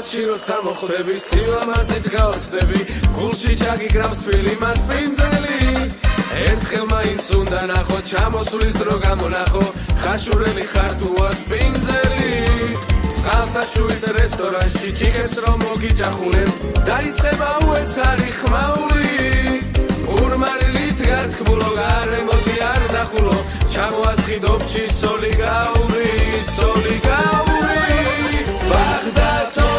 ხალხში როცა მოხვდები სილამაზით გაოცდები გულში ჩაგიგრავს თბილი მას პინძელი ერთხელ მაინც უნდა ნახო ჩამოსulis დრო გამონახო ხაშურელი ხარ თუ ასპინძელი წყალთაშუის რესტორანში ჭიქებს რომ მოგიჯახუნებ დაიწყება უეცარი ხმაური ურმარილით გართქმულო გარემოთი არ დახულო ჩამოასხიდო ბჭის სოლი გაური ბაღდათო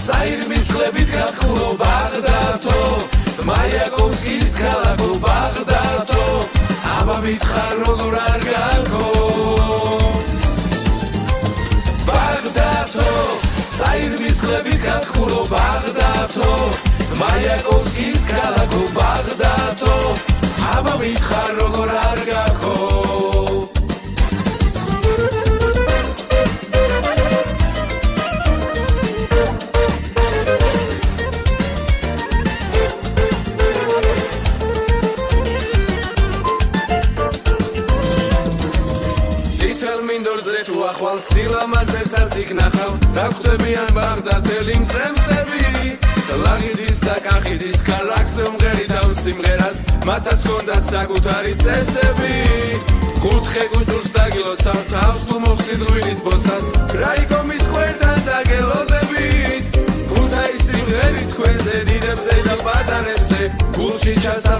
საირმის ხლებით გათქმულო ბაღდათო მაიაკოვსკის ქალაქო ბაღდათო აბა მითხარ როგორ არ გაქო ბაღდათო საირმის ხლებით გათქმულო ბაღდათო მაიაკოვსკის ქალაქო ბაღდათო აბა მითხარ როგორ არ გაქო მინდორზე თუ ახვალ სილამაზესაც იქნახავ დაგვხვდებიან ბაღდათელი მწემსები ლაღიძის და კახიძის ქალაქზე უმღერით ამ სიმღერას მათაც ჰქონდათ საკუთარი წესები კუთხე გუჯულს დაგილოცავ თავს თუ მოხსნით ღვინის ბოცას რაიკომის ხვერთან დაგელოდებით ქუთაის სიმღერის თქვენზე დიდებზე და პატარებზე გულში ჩასავ